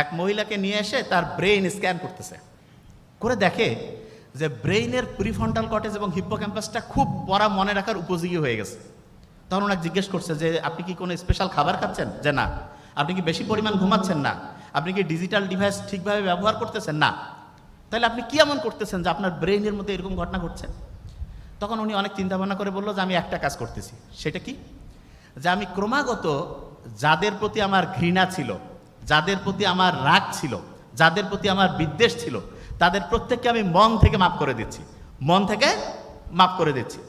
এক মহিলাকে নিয়ে এসে তার ব্রেইন স্ক্যান করতেছে, করে দেখে যে ব্রেইনের প্রিফ্রন্টাল কর্টেক্স এবং হিপ্পোক্যাম্পাসটা খুব পড়া মনে রাখার উপযোগী হয়ে গেছে। তখন ওনাকে জিজ্ঞেস করছে যে আপনি কি কোনো স্পেশাল খাবার খাচ্ছেন? যে না। আপনি কি বেশি পরিমাণ ঘুমাচ্ছেন? না। আপনি কি ডিজিটাল ডিভাইস ঠিকভাবে ব্যবহার করতেছেন? না। তাহলে আপনি কি এমন করতেছেন যে আপনার ব্রেইনের মধ্যে এরকম ঘটনা ঘটছে? তখন উনি অনেক চিন্তা ভাবনা করে বললো যে আমি একটা কাজ করতেছি। সেটা কি? যে আমি ক্রমাগত যাদের প্রতি আমার ঘৃণা ছিল, যাদের প্রতি আমার রাগ ছিল, যাদের প্রতি আমার বিদ্বেষ ছিল, তাদের প্রত্যেককে আমি মন থেকে মাফ করে দিচ্ছি, মন থেকে মাফ করে দিচ্ছি।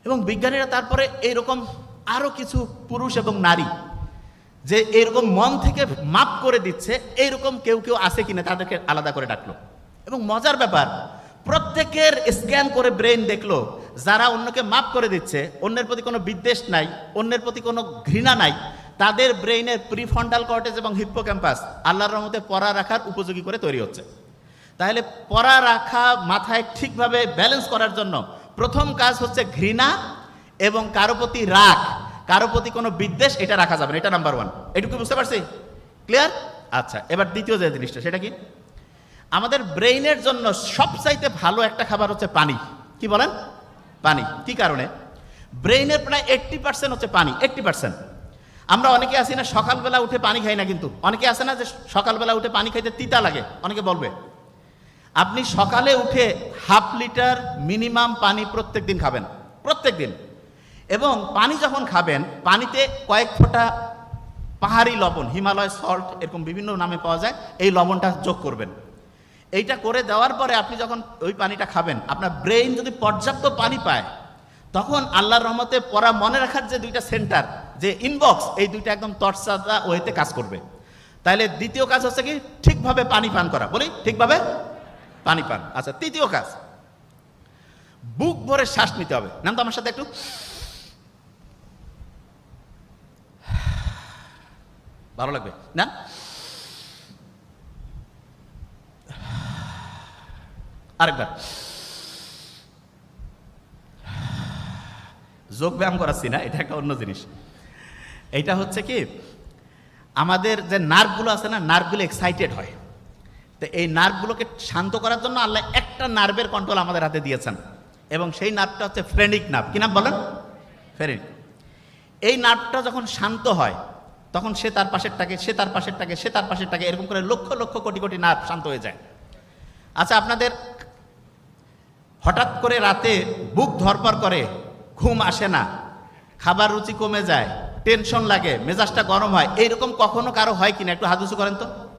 এবং বিজ্ঞানীরা তারপরে এইরকম আরও কিছু পুরুষ এবং নারী যে এরকম মন থেকে মাফ করে দিচ্ছে, এইরকম কেউ কেউ আছে কিনা তাদেরকে আলাদা করে ডাকলো। এবং মজার ব্যাপার, প্রত্যেকের স্ক্যান করে ব্রেন দেখলো যারা অন্যকে মাফ করে দিচ্ছে, অন্যের প্রতি কোনো বিদ্বেষ নাই, অন্যের প্রতি কোনো ঘৃণা নাই, তাদের ব্রেইনের প্রিফ্রন্টাল কর্টেক্স এবং হিপ্পোক্যাম্পাস আল্লাহর রহমতে পড়া রাখার উপযোগী করে তৈরি হচ্ছে। তাহলে পড়া রাখা মাথায় ঠিকভাবে ব্যালেন্স করার জন্য প্রথম কাজ হচ্ছে ঘৃণা এবং কারো প্রতি রাগ, কারো প্রতি কোনো বিদ্বেষ, এটা রাখা যাবে না। এটা নাম্বার 1। এটুকু বুঝতে পারছি? ক্লিয়ার? আচ্ছা, এবার দ্বিতীয় যে জিনিসটা, সেটা কি? আমাদের ব্রেইনের জন্য সবচাইতে ভালো একটা খাবার হচ্ছে পানি। কি বলেন? পানি। কি কারণে? ব্রেইনের প্রায় 80% হচ্ছে পানি। 80%। আমরা অনেকে আছি না সকালবেলা উঠে পানি খাই না, কিন্তু অনেকে আছে না যে সকালবেলা উঠে পানি খাইতে তিতা লাগে, অনেকে বলবে। আপনি সকালে উঠে হাফ লিটার মিনিমাম পানি প্রত্যেক দিন খাবেন, প্রত্যেক দিন। এবং পানি যখন খাবেন, পানিতে কয়েক ফোঁটা পাহাড়ি লবণ, হিমালয় সল্ট, এরকম বিভিন্ন নামে পাওয়া যায়, এই লবণটা যোগ করবেন। এইটা করে দেওয়ার পরে আপনি যখন ওই পানিটা খাবেন, আপনার ব্রেইন যদি পর্যাপ্ত পানি পায়, তখন আল্লাহর রহমতে পড়া মনে রাখার যে দুইটা সেন্টার, যে ইনবক্স, এই দুইটা একদম তরসাদা ওয়েতে কাজ করবে। তাহলে দ্বিতীয় কাজ হচ্ছে কি? ঠিকভাবে পানি পান করা। বলি ঠিকভাবে পানি পান। আচ্ছা, তৃতীয় কাজ, বুক ভরে শ্বাস নিতে হবে। নাম তো আমার সাথে একটু, ভালো লাগবে না? আরেকবার যোগ ব্যায়াম করাচ্ছি না, এটা একটা অন্য জিনিস। এইটা হচ্ছে কি, আমাদের যে নার্ভগুলো আছে না, নার্ভগুলো এক্সাইটেড হয়। তো এই নার্ভগুলোকে শান্ত করার জন্য আল্লাহ একটা নার্ভের কন্ট্রোল আমাদের হাতে দিয়েছেন, এবং সেই নার্ভটা হচ্ছে ফ্রেনিক নার্ভ। কি নাম বলেন? ফ্রেনিক। এই নার্ভটা যখন শান্ত হয়, তখন সে তার পাশেরটাকে, সে তার পাশেরটাকে, সে তার পাশেরটাকে, এরকম করে লক্ষ লক্ষ কোটি কোটি নার্ভ শান্ত হয়ে যায়। আচ্ছা, আপনাদের হঠাৎ করে রাতে বুক ধরপড় করে, ঘুম আসে না, খাবার রুচি কমে যায়, টেনশন লাগে, মেজাজটা গরম হয়, এইরকম কখনো কারো হয় কিনা? একটু হাত উঁচু করেন তো।